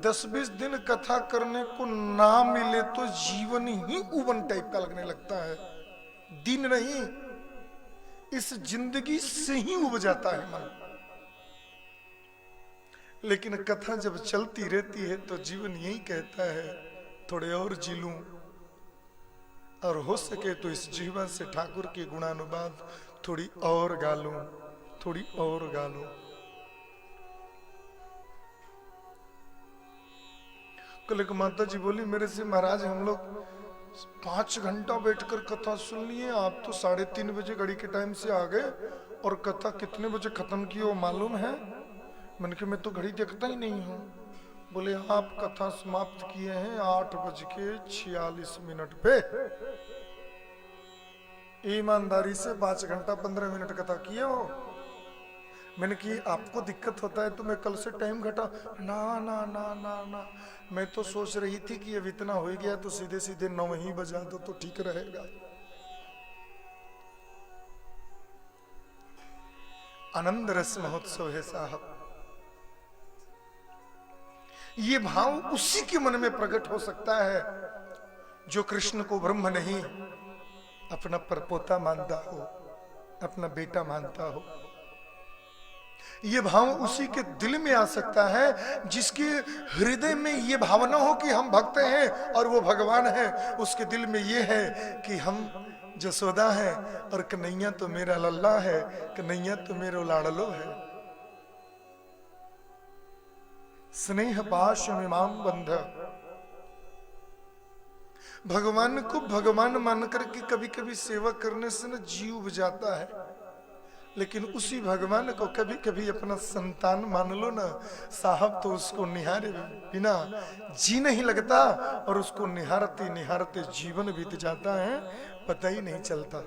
10-20 दिन कथा करने को ना मिले तो जीवन ही उबन टाइप का लगने लगता है। दिन नहीं, इस जिंदगी से ही उब जाता है मन। लेकिन कथा जब चलती रहती है तो जीवन यही कहता है थोड़े और जी लूं, और हो सके तो इस जीवन से ठाकुर के गुणानुवाद थोड़ी और गा लूं, थोड़ी और गा लूं। कल एक माता जी बोली मेरे से, महाराज हम लोग 5 घंटा बैठकर कथा सुन लिए, आप तो 3:30 बजे घड़ी के टाइम से आ गए और कथा कितने बजे खत्म की वो मालूम है? मैंने कहा मैं तो घड़ी देखता ही नहीं हूँ। बोले आप कथा समाप्त किए हैं 8:46 पे। ईमानदारी से 5 घंटा 15 मिनट कथा किए हो। मैंने कि आपको दिक्कत होता है तो मैं कल से टाइम घटा। ना ना ना ना ना, मैं तो सोच रही थी कि अब इतना हो गया तो सीधे सीधे 9 ही बजा दो तो ठीक रहेगा। आनंद रस महोत्सव है साहब। ये भाव उसी के मन में प्रकट हो सकता है जो कृष्ण को ब्रह्म नहीं अपना परपोता मानता हो, अपना बेटा मानता हो। ये भाव उसी के दिल में आ सकता है जिसके हृदय में ये भावना हो कि हम भक्त हैं और वो भगवान है। उसके दिल में ये है कि हम जसोदा है और कन्हैया तो मेरा लल्ला है, कन्हैया तो मेरा लाडलो है। स्नेह पाश में माम बंध। भगवान को भगवान मान करके कभी कभी सेवा करने से न जीव उब जाता है, लेकिन उसी भगवान को कभी कभी अपना संतान मान लो ना साहब, तो उसको निहारे बिना जी नहीं लगता और उसको निहारते निहारते जीवन बीत जाता है, पता ही नहीं चलता।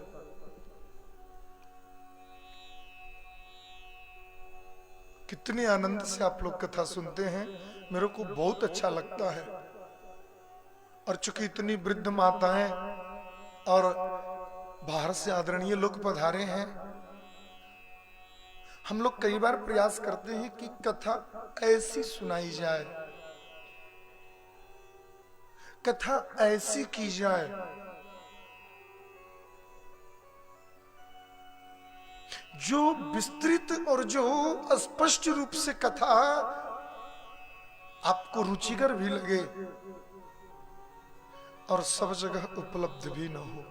कितने आनंद से आप लोग कथा सुनते हैं, मेरे को बहुत अच्छा लगता है। और चूंकि इतनी वृद्ध माताएं और बाहर से आदरणीय लोग पधारे हैं, हम लोग कई बार प्रयास करते हैं कि कथा ऐसी सुनाई जाए, कथा ऐसी की जाए जो विस्तृत और जो स्पष्ट रूप से कथा आपको रुचिकर भी लगे और सब जगह उपलब्ध भी न हो।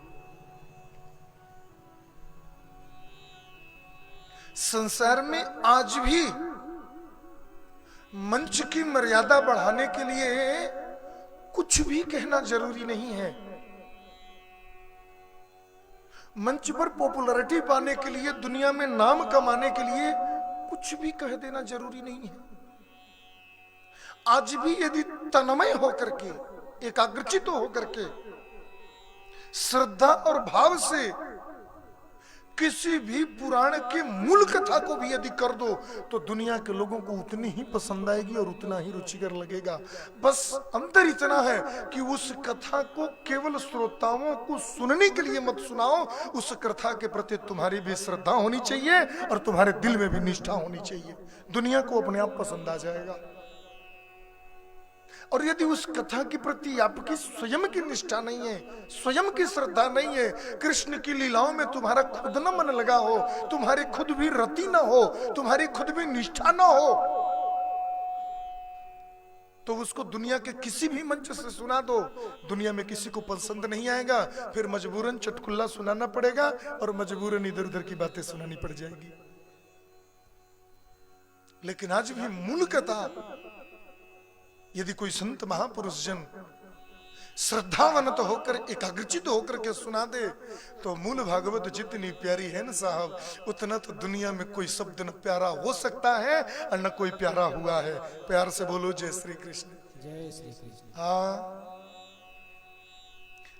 संसार में आज भी मंच की मर्यादा बढ़ाने के लिए कुछ भी कहना जरूरी नहीं है। मंच पर पॉपुलैरिटी पाने के लिए, दुनिया में नाम कमाने के लिए कुछ भी कह देना जरूरी नहीं है। आज भी यदि तन्मय होकर के, एकाग्रचित होकर के, श्रद्धा और भाव से किसी भी पुराण के मूल कथा को भी यदि कर दो तो दुनिया के लोगों को उतनी ही पसंद आएगी और उतना ही रुचिकर लगेगा। बस अंतर इतना है कि उस कथा को केवल श्रोताओं को सुनने के लिए मत सुनाओ, उस कथा के प्रति तुम्हारी भी श्रद्धा होनी चाहिए और तुम्हारे दिल में भी निष्ठा होनी चाहिए। दुनिया को अपने आप पसंद आ जाएगा। और यदि उस कथा के प्रति आपकी स्वयं की निष्ठा नहीं है, स्वयं की श्रद्धा नहीं है, कृष्ण की लीलाओं में तुम्हारा खुद न मन लगा हो, तुम्हारी खुद भी रति न हो, तुम्हारी खुद भी निष्ठा न हो, तो उसको दुनिया के किसी भी मंच से सुना दो, दुनिया में किसी को पसंद नहीं आएगा। फिर मजबूरन चुटकुल्ला सुनाना पड़ेगा और मजबूरन इधर उधर की बातें सुनानी पड़ जाएगी। लेकिन आज भी मूल कथा यदि कोई संत महापुरुष जन श्रद्धावंत होकर, एकाग्रचित होकर के सुना दे, तो मूल भागवत जितनी प्यारी है ना साहब, उतना तो दुनिया में कोई शब्द न प्यारा हो सकता है और न कोई प्यारा हुआ है। प्यार से बोलो जय श्री कृष्ण। जय श्री कृष्ण। हाँ,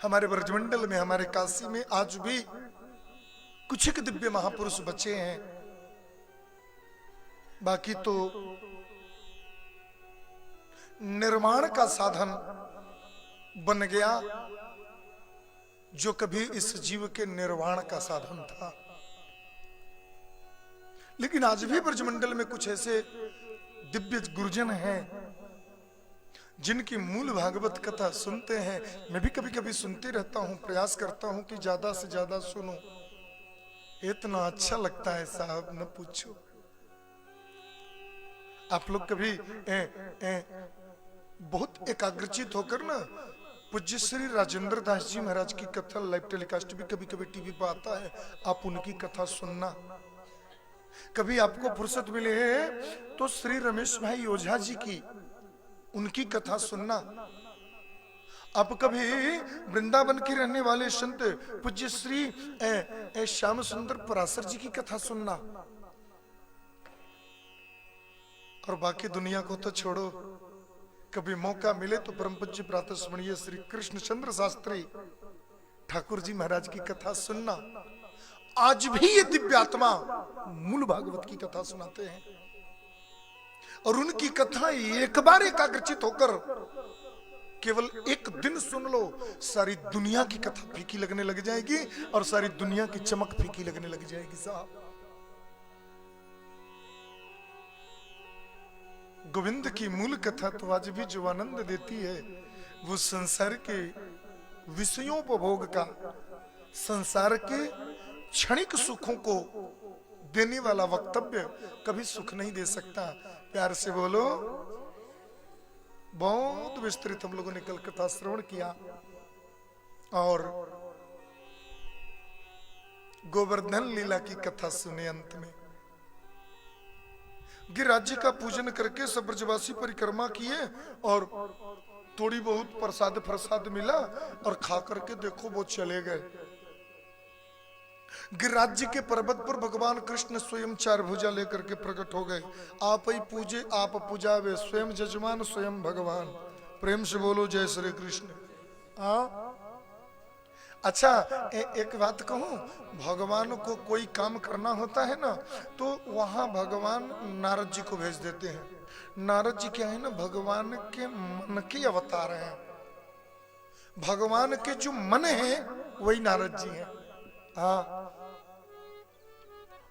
हमारे ब्रजमंडल में, हमारे काशी में आज भी कुछ एक दिव्य महापुरुष बचे हैं, बाकी तो निर्माण का साधन बन गया जो कभी इस जीव के निर्वाण का साधन था। लेकिन आज भी ब्रजमंडल में कुछ ऐसे दिव्य गुरुजन हैं जिनकी मूल भागवत कथा सुनते हैं, मैं भी कभी कभी सुनते रहता हूँ, प्रयास करता हूँ कि ज्यादा से ज्यादा सुनो। इतना अच्छा लगता है साहब, न पूछो। आप लोग कभी बहुत एकाग्रचित होकर ना पूज्य श्री राजेंद्र दास जी महाराज की कथा लाइव टेलीकास्ट भी कभी कभी टीवी पर आता है, आप उनकी कथा सुनना। कभी आपको फुर्सत मिले तो श्री रमेश भाई ओझा जी की उनकी कथा सुनना। आप कभी वृंदावन के रहने वाले संत पूज्य श्री श्याम सुंदर पराशर जी की कथा सुनना। और बाकी दुनिया को तो छोड़ो, कभी मौका मिले तो परम पूज्य प्रातः स्मरणीय श्री कृष्ण चंद्र शास्त्री ठाकुर जी महाराज की कथा सुनना। आज भी ये दिव्यात्मा मूल भागवत की कथा सुनाते हैं, और उनकी कथा एक बार एकाग्रचित होकर केवल एक दिन सुन लो, सारी दुनिया की कथा फीकी लगने लग जाएगी और सारी दुनिया की चमक फीकी लगने लग जाएगी साहब। गोविंद की मूल कथा तो आज भी जो आनंद देती है, वो संसार के विषयोपभोग का, संसार के क्षणिक सुखों को देने वाला वक्तव्य कभी सुख नहीं दे सकता। प्यार से बोलो। बहुत विस्तृत हम लोगों ने कल कथा श्रवण किया, और गोवर्धन लीला की कथा सुने। अंत में गिरिराज का पूजन करके सब ब्रजवासी परिक्रमा किए, और थोड़ी बहुत प्रसाद मिला और खा करके देखो वो चले गए। गिरिराज के पर्वत पर भगवान कृष्ण स्वयं चार भुजा लेकर के प्रकट हो गए। आप ही पूजे आप पूजावे, स्वयं जजमान स्वयं भगवान। प्रेम से बोलो जय श्री कृष्ण। अच्छा, एक बात कहूं, भगवान को कोई काम करना होता है ना, तो वहां भगवान नारद जी को भेज देते हैं। नारद जी क्या है ना, भगवान के मन के अवतार हैं। भगवान के जो मन है वही नारद जी हैं। हाँ,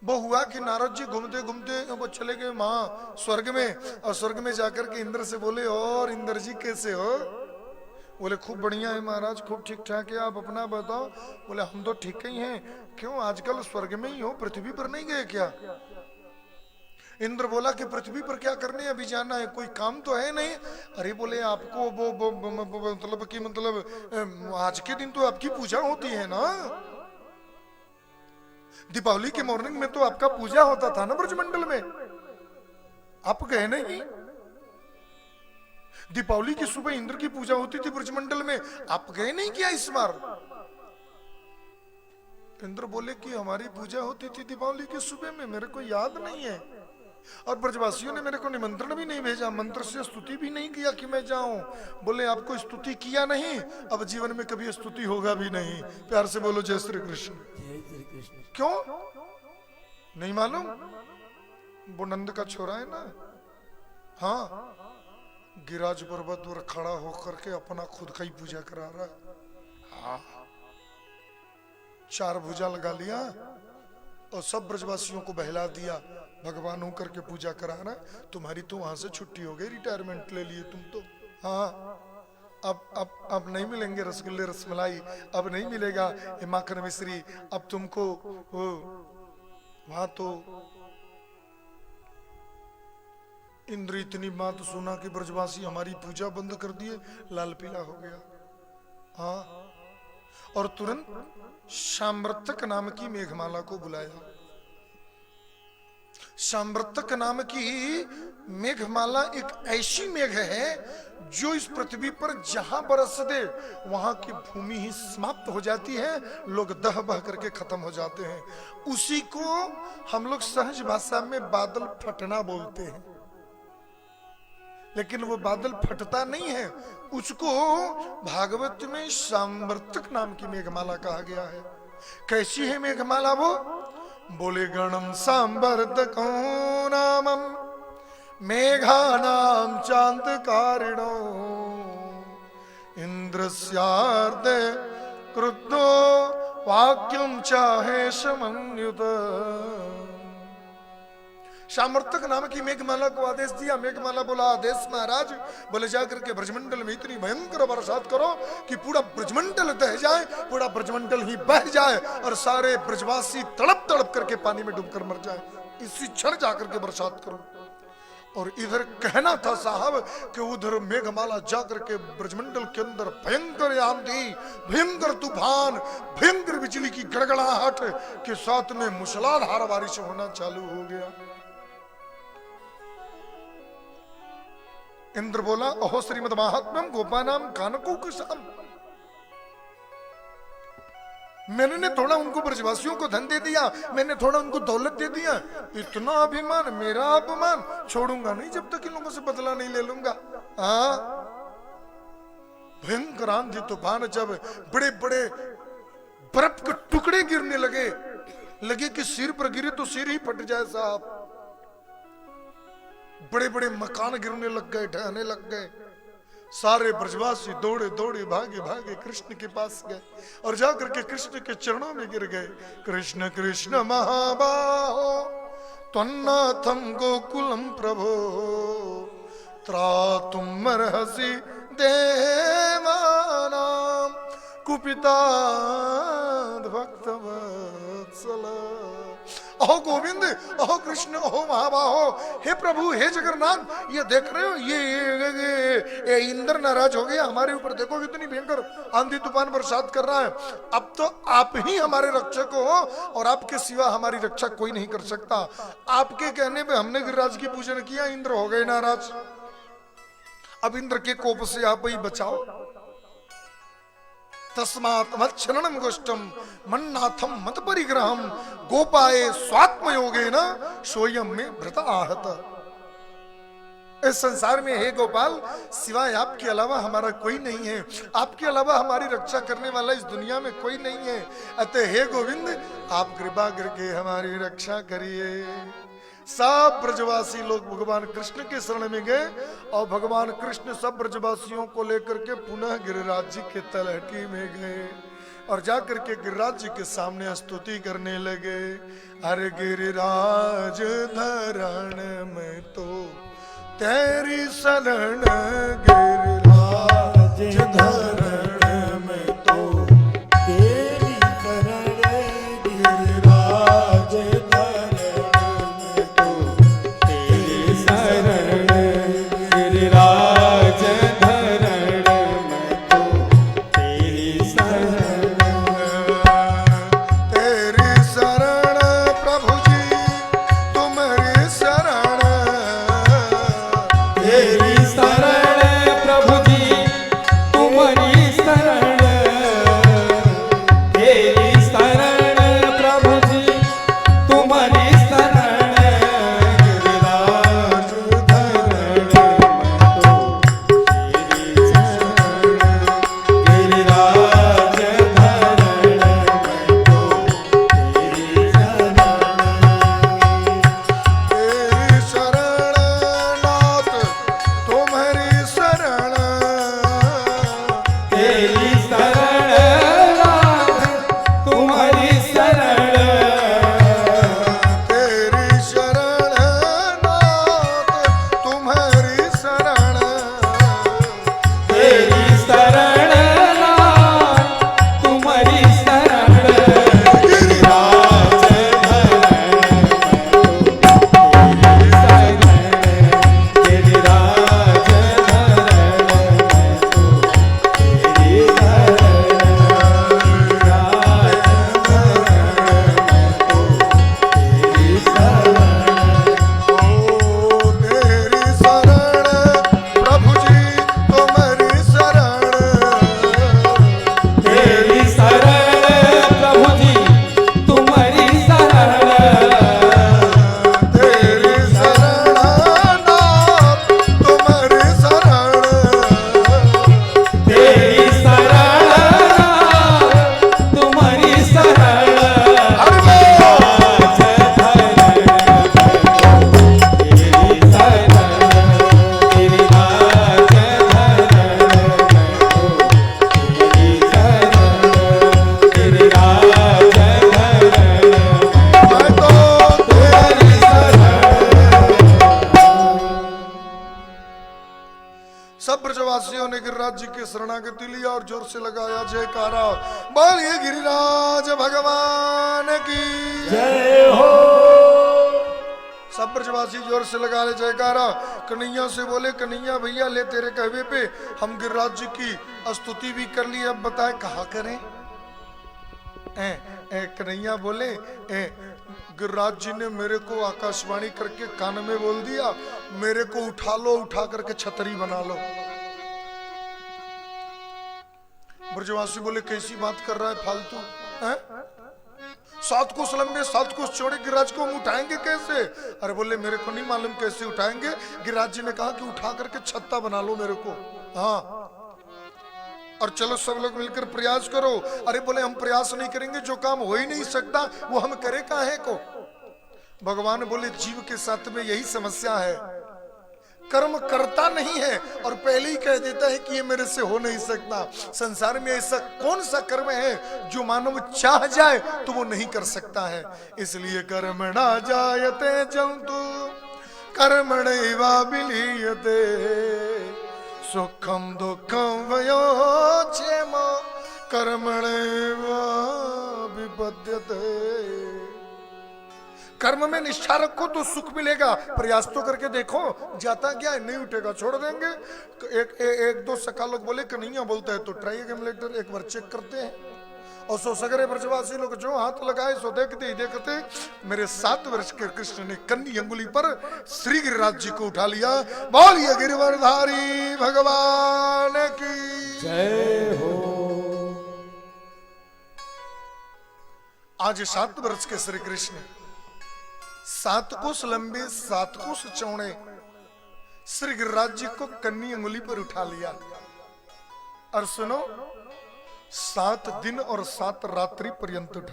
वो हुआ कि नारद जी घूमते घूमते वो चले गए वहां स्वर्ग में, और स्वर्ग में जाकर के इंद्र से बोले, और इंद्र जी कैसे हो? बोले खूब बढ़िया है महाराज, खूब ठीक ठाक है, आप अपना बताओ। बोले हम तो ठीक ही हैं। क्यों आजकल स्वर्ग में ही हो, पृथ्वी पर नहीं गए क्या? इंद्र बोला कि पृथ्वी पर क्या करने अभी जाना है, कोई काम तो है नहीं। अरे बोले आपको वो मतलब कि मतलब आज के दिन तो आपकी पूजा होती है ना, दीपावली के मॉर्निंग में तो आपका पूजा होता था ना ब्रजमंडल में, आप गए नहीं। दीपावली की सुबह इंद्र की पूजा होती थी ब्रजमंडल में, आप गए नहीं क्या इस बार? इंद्र बोले कि हमारी पूजा होती थी दीपावली की सुबह में, मेरे को याद नहीं है, और ब्रजवासियों ने मेरे को निमंत्रण भी नहीं भेजा, मंत्र से स्तुति भी नहीं किया कि मैं जाऊं। बोले आपको स्तुति किया नहीं, अब जीवन में कभी स्तुति होगा भी नहीं। प्यार से बोलो जय श्री कृष्ण। क्यों नहीं मालूम? वो नंद का छोरा है ना, हाँ, गिरिराज पर्वत पर खड़ा होकर के अपना खुद का ही पूजा करा रहा है। हाँ, चार भुजा लगा लिया और सब ब्रजवासियों को बहला दिया, भगवान होकर के पूजा करा रहा है। तुम्हारी तो वहां से छुट्टी हो गई, रिटायरमेंट ले लिए तुम तो। हाँ, अब नहीं मिलेंगे रसगुल्ले रसमलाई, अब नहीं मिलेगा माखन मिश्री, अब तुमको वहां तो इंद्र इतनी बात सुना कि ब्रजवासी हमारी पूजा बंद कर दिए, लाल पीला हो गया। हाँ, और तुरंत शाम्रतक नाम की मेघमाला को बुलाया। शाम्रतक नाम की मेघमाला एक ऐसी मेघ है जो इस पृथ्वी पर जहां बरस दे वहां की भूमि ही समाप्त हो जाती है, लोग दह बह करके खत्म हो जाते हैं। उसी को हम लोग सहज भाषा में बादल फटना बोलते हैं, लेकिन वो बादल फटता नहीं है, उसको भागवत में शाम्रतक नाम की मेघमाला कहा गया है। कैसी है मेघमाला वो? बोले गणम सांवर्तको नामम मेघानाम चांदकारिणो इंद्रस्यार्ध क्रुद्धो वाक्यम चाहे समन्युत। सामर्थक नाम की मेघमाला को आदेश दिया। मेघमाला बोला आदेश महाराज, बोले जाकर के ब्रजमंडल में इतनी भयंकर बरसात करो कि पूरा ब्रजमंडल दह जाए, पूरा ब्रजमंडल ही बह जाए और सारे ब्रजवासी तड़प तड़प करके पानी में डूबकर मर जाए। इसी क्षण जाकर के बरसात करो। और इधर कहना था साहब कि उधर मेघमाला जाकर के ब्रजमंडल के अंदर भयंकर आंधी, भयंकर तूफान, भयंकर बिजली की गड़गड़ाहट के साथ में मूसलाधार बारिश होना चालू हो गया। इंद्र बोला अहो श्रीमद महात्म्यम गोपानाम कानको कुशाम, मैंने थोड़ा उनको ब्रजवासियों को धन दे दिया, मैंने थोड़ा उनको दौलत दे दिया, इतना अभिमान, मेरा अपमान छोड़ूंगा नहीं जब तक इन लोगों से बदला नहीं ले लूंगा। हाँ, भयंकर आंधी तूफान, जब बड़े बड़े बर्फ के टुकड़े गिरने लगे कि सिर पर गिरे तो सिर ही फट जाए साहब। बड़े बड़े मकान गिरने लग गए, ढहने लग गए। सारे ब्रजवासी दौड़े दौड़े भागे भागे कृष्ण के पास गए और जाकर के कृष्ण के चरणों में गिर गए। कृष्ण कृष्ण महाबाहो त्वन्नाथम गोकुलम प्रभो त्रातुम अर्हसि देवानां कुपिता भक्तवत्सल। अहो गोविंद, अहो कृष्ण, अहो महाबाहो, हे प्रभु, हे जगन्नाथ, ये देख रहे हो ये इंद्र नाराज हो गया हमारे ऊपर। देखो कितनी भयंकर आंधी तूफान बरसात कर रहा है। अब तो आप ही हमारे रक्षक हो और आपके सिवा हमारी रक्षा कोई नहीं कर सकता। आपके कहने पे हमने गिरिराज की पूजन किया, इंद्र हो गए नाराज। अब इंद्र के कोप से आप ही बचाओ। तस्मात् मच्छरणम गोष्ठम मन्नाथम मत परिग्रहम गोपाए स्वात्म योगेन सोयम में भृत आहत। इस संसार में हे गोपाल, सिवाय आपके अलावा हमारा कोई नहीं है, आपके अलावा हमारी रक्षा करने वाला इस दुनिया में कोई नहीं है। अतः हे गोविंद, आप कृपा करके हमारी रक्षा करिए। सब ब्रजवासी लोग भगवान कृष्ण के शरण में गए और भगवान कृष्ण सब ब्रजवासियों को लेकर के पुनः गिरिराज जी के तलहटी में गए और जाकर के गिरिराज जी के सामने स्तुति करने लगे। अरे गिरिराज धरण में तो तेरी शरण, गिरिराज धरण में तो तेरी शरण, गिरिराज सब ब्रजवासियों ने गिरिराज जी की शरणागति लिया और जोर से लगाया जयकारा। बोलिए गिरिराज भगवान की जय हो। सब ब्रजवासी जोर से लगा ले जयकारा। कन्हैया से बोले कन्हैया भैया ले तेरे कहवे पे हम गिरिराज जी की स्तुति भी कर ली, अब बताए कहा करें। कन्हैया बोले गिरिराज जी ने मेरे को आकाशवाणी करके कान में बोल दिया, मेरे को उठा लो, उठा करके छतरी बना लो। ब्रजवासी बोले कैसी बात कर रहा है फालतू, हैं? 7 कोस लंबे 7 कोस चौड़े गिरिराज को हम उठाएंगे कैसे? अरे बोले मेरे को नहीं मालूम कैसे उठाएंगे, गिरिराज जी ने कहा कि उठा करके छत्ता बना लो मेरे को। हाँ और चलो सब लोग मिलकर प्रयास करो। अरे बोले हम प्रयास नहीं करेंगे, जो काम हो ही नहीं सकता वो हम करे काहे को। भगवान बोले जीव के साथ में यही समस्या है, कर्म करता नहीं है और पहले ही कह देता है कि ये मेरे से हो नहीं सकता। संसार में ऐसा कौन सा कर्म है जो मानव चाह जाए तो वो नहीं कर सकता है। इसलिए कर्मणा जायते जंतु कर्मणैवा विलीयते सुखम दुखम वयो क्षेम कर्मणैवा विपद्यते। कर्म में निष्ठा रखो तो सुख मिलेगा, प्रयास तो करके देखो, जाता क्या है, नहीं उठेगा छोड़ देंगे। एक दो सका लोग बोले कन्हैया बोलता है तो ट्राई एमुलेटर एक बार चेक करते हैं। और सो सगरे ब्रजवासी लोग जो हाथ लगाए सो देखते ही देखते मेरे 7 वर्ष के कृष्ण ने कन्नी अंगुली पर श्री गिरिराज जी को उठा लिया। बोलिए गिरिवरधारी भगवान की जय हो। आज 7 वर्ष के श्री कृष्ण 7 कोस लंबे 7 कोस चौड़े श्री गिरिराज जी को कन्नी अंगुली पर उठा लिया। और सुनो 7 दिन और 7 रात्रि पर्यंत उठाए।